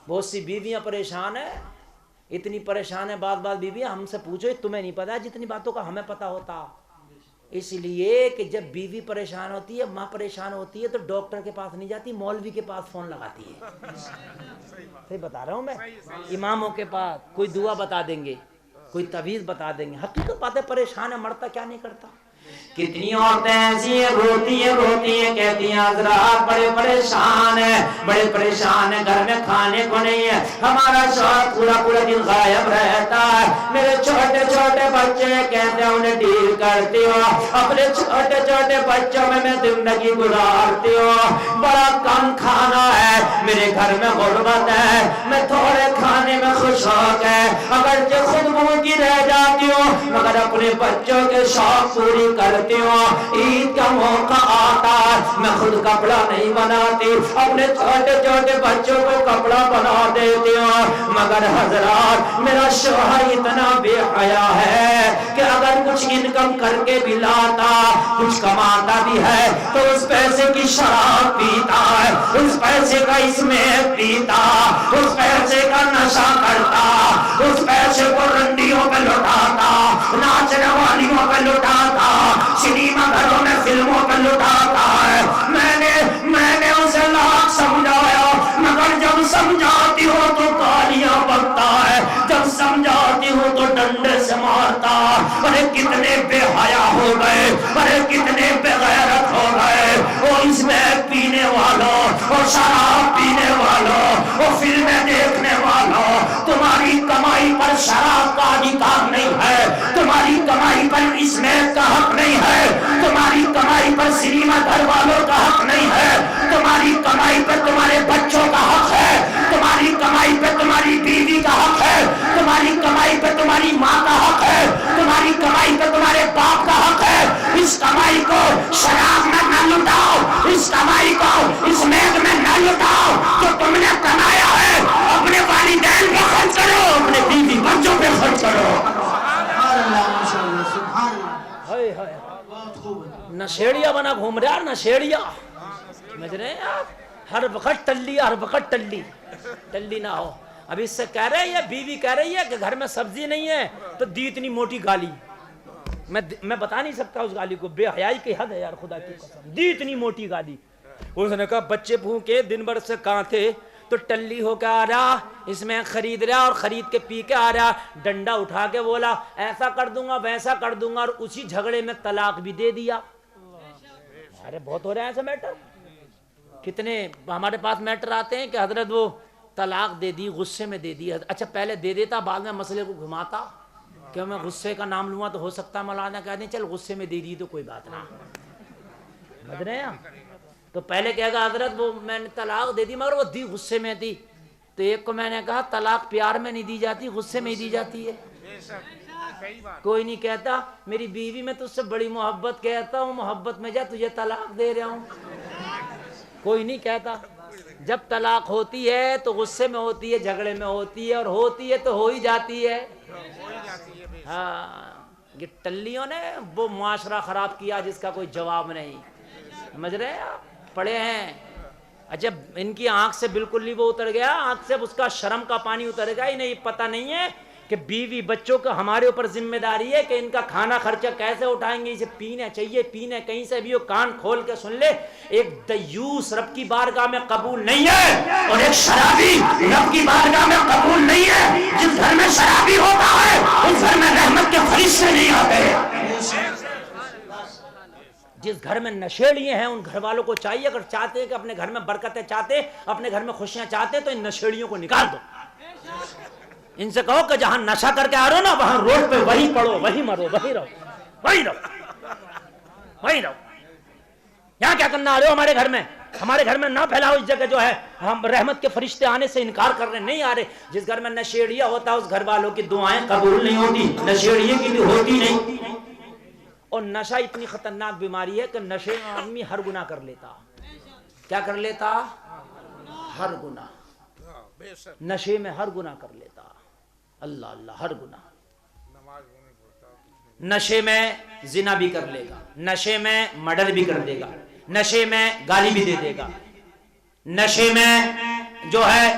بہت سی بیویاں پریشان ہیں، اتنی پریشان ہے بات بیویاں ہم سے پوچھو تمہیں نہیں پتا جتنی باتوں کا ہمیں پتا ہوتا. اس لیے کہ جب بیوی پریشان ہوتی ہے، ماں پریشان ہوتی ہے تو ڈاکٹر کے پاس نہیں جاتی، مولوی کے پاس فون لگاتی ہے. صحیح بتا رہا ہوں میں. اماموں کے پاس کوئی دعا بتا دیں گے، کوئی تعویذ بتا دیں گے. حقیقت بات ہے پریشان ہے، مرتا کیا نہیں کرتا. کتنی عورتیں ایسی ہیں روتی ہیں کہتی ہیں حضرات بڑے پریشان ہیں، گھر میں کھانے کو نہیں ہے، ہمارا شوہر پورا دن غائب رہتا ہے، میرے چھوٹے چھوٹے بچے کہتے ہیں انہیں ڈیل کرتی ہو، اپنے چھوٹے بچوں میں زندگی گزارتی ہوں، بڑا کم کھانا ہے، میرے گھر میں غربت ہے، میں تھوڑے کھانے میں خوش ہو گئے، اگرچہ خود بھوکی رہ جاتی ہوں مگر اپنے بچوں کے شوق پوری کرتی ہوں. عید کا موقع آتا ہے میں خود کپڑا نہیں بناتی، اپنے چھوٹے بچوں کو کپڑا بنا دیتی ہوں. مگر حضرات میرا شوہر اتنا بے حیا ہے کہ اگر کچھ انکم کر کے بھی لاتا، کچھ کماتا بھی ہے تو اس پیسے کی شراب پیتا ہے، اس پیسے کا اسمیک پیتا، اس پیسے کا نشہ کرتا، اس پیسے کو رنڈیوں پہ لٹاتا، ناچنے والیوں پہ لٹاتا، سنیما گھروں میں فلموں پہ لٹاتا ہے. میں نے اسے لاکھ سمجھایا مگر جب سمجھاتی ہو تو گالیاں بکتا ہے، جب سمجھاتی ہو تو ڈنڈے سے مارتا. ارے کتنے بے حیا ہو گئے، ارے کتنے بے غیرت ہو گئے. وہ اس میں پینے والوں، وہ شراب پینے والوں، وہ فلمیں دیکھنے والوں، تمہاری کمائی پر شراب کا ادھیکار نہیں ہے، تمہاری کمائی پر اسمیک کا حق نہیں ہے، تمہاری کمائی پر سنیما گھر والوں کا حق نہیں ہے، تمہاری کمائی پر تمہارے بچوں کا حق ہے، تمہاری کمائی پہ تمہاری بیوی کا حق ہے، تمہاری کمائی پہ تمہاری ماں کا حق ہے، تمہاری کمائی پہ تمہارے باپ کا حق ہے. اس کمائی کو شراب میں نہ لٹاؤ، اس کمائی کو اس میگ میں نہ لٹاؤ جو تم نے کمایا ہے. اپنے والدین پہ خرچ کرو، اپنے بیوی بچوں پہ خرچ کرو. نشیڑیا بنا گھوم رہا، نشیڑیا سمجھ رہے ہیں آپ. ہر وقت ٹلی نہ ہو. اب اس سے کہہ رہے ہیں، یہ بیوی کہہ رہی ہے کہ گھر میں سبزی نہیں ہے تو دی اتنی موٹی گالی. میں بتا نہیں سکتا اس گالی کو، بے حیائی کی حد ہے یار، خدا کی قسم. دی اتنی موٹی گالی. اس نے کہا بچے بھوکے دن بھر سے کہاں تھے تو ٹلی ہو کے آ رہا، اس میں خرید رہا اور خرید کے پی کے آ رہا. ڈنڈا اٹھا کے بولا ایسا کر دوں گا ویسا کر دوں گا، اور اسی جھگڑے میں طلاق بھی دے دیا. ارے بہت ہو رہا ہے ایسا میٹر. کتنے ہمارے پاس میٹر آتے ہیں کہ حضرت وہ طلاق دے دی، غصے میں دے دی. اچھا پہلے دے دیتا، بعد میں مسئلے کو گھماتا کہ میں غصے کا نام لوں گا تو ہو سکتا ہے مولانا کہہ دیں چل غصے میں دے دی تو کوئی بات نہ. سمجھ رہے ہیں؟ تو پہلے کہے گا حضرت وہ میں نے طلاق دے دی مگر وہ دی غصے میں دی. تو ایک کو میں نے کہا طلاق پیار میں نہیں دی جاتی، غصے میں ہی دی جاتی ہے. کوئی نہیں کہتا میری بیوی میں تجھ سے بڑی محبت کہتا ہوں، محبت میں جا تجھے طلاق دے رہا ہوں. کوئی نہیں کہتا. جب طلاق ہوتی ہے تو غصے میں ہوتی ہے، جھگڑے میں ہوتی ہے، اور ہوتی ہے تو ہو ہی جاتی ہے. ہاں یہ ٹلیوں نے وہ معاشرہ خراب کیا جس کا کوئی جواب نہیں. سمجھ رہے ہیں آپ؟ پڑھے ہیں. اچھا ان کی آنکھ سے بالکل نہیں وہ اتر گیا، آنکھ سے اس کا شرم کا پانی اتر گیا. انہیں پتہ نہیں ہے کہ بیوی بچوں کا ہمارے اوپر ذمہ داری ہے کہ ان کا کھانا خرچہ کیسے اٹھائیں گے. اسے پینا چاہیے، پینے کہیں سے بھی ہو کان کھول کے سن لے. ایک دیوس رب کی بارگاہ میں قبول نہیں ہے، اور ایک شرابی رب کی بارگاہ میں قبول نہیں ہے. جس گھر میں شرابی ہوتا ہے اس گھر میں رحمت کے فرشتے نہیں آتے. جس گھر میں نشیڑیے ہیں ان گھر والوں کو چاہیے، اگر چاہتے ہیں کہ اپنے گھر میں برکتیں چاہتے، اپنے گھر میں خوشیاں چاہتے، تو ان نشیڑیوں کو نکال دو. ان سے کہو کہ جہاں نشہ کر کے آ رہو نا وہاں روڈ پہ وہی پڑھو، وہی مرو، وہی رہو، وہی رہو، وہی رہو. یہاں کیا کرنا آ رہے ہو ہمارے گھر میں؟ ہمارے گھر میں نہ پھیلاؤ اس جگہ جو ہے ہم رحمت کے فرشتے آنے سے انکار کر رہے، نہیں آ رہے. جس گھر میں نشیڑیا ہوتا ہے اس گھر والوں کی دعائیں قبول نہیں ہوتی، نشیڑیے کی بھی ہوتی نہیں. اور نشہ اتنی خطرناک بیماری ہے کہ نشے میں آدمی ہر گناہ کر لیتا. کیا کر لیتا؟ ہر گناہ. نشے میں ہر گناہ کر لیتا. اللہ اللہ، ہر گناہ. نشے میں زنا بھی کر لے گا، نشے میں مرڈر بھی کر دے گا، نشے میں گالی بھی دے دے گا، نشے میں جو ہے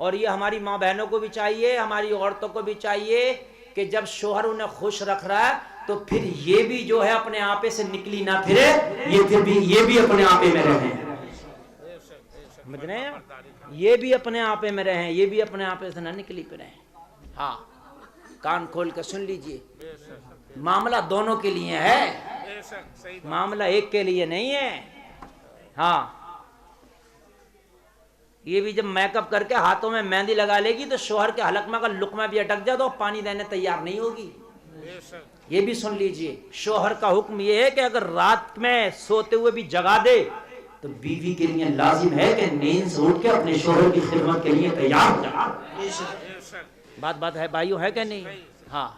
اور یہ ہماری ماں بہنوں کو بھی چاہیے، ہماری عورتوں کو بھی چاہیے کہ جب شوہر انہیں خوش رکھ رہا ہے تو پھر یہ بھی جو ہے اپنے آپے سے نکلی نہ پھرے، یہ بھی اپنے آپے میں رہیں، سمجھ رہے ہیں؟ یہ بھی اپنے آپے میں رہیں، یہ بھی اپنے آپے سے نہ نکلی پھریں۔ ہاں کان کھول کے سن لیجئے، معاملہ دونوں کے لیے ہے، معاملہ ایک کے لیے نہیں ہے۔ ہاں یہ بھی جب میک اپ کر کے ہاتھوں میں مہندی لگا لے گی تو شوہر کے حلق میں اگر لقمہ بھی اٹک جائے تو پانی دینے تیار نہیں ہوگی، یہ بھی سن لیجئے۔ شوہر کا حکم یہ ہے کہ اگر رات میں سوتے ہوئے بھی جگا دے تو بیوی کے لیے لازم ہے کہ نیند سے اٹھ کے اپنے شوہر کی خدمت کے لیے تیار ہو جائے۔ بات ہے بھائیو، ہے کہ نہیں؟ ہاں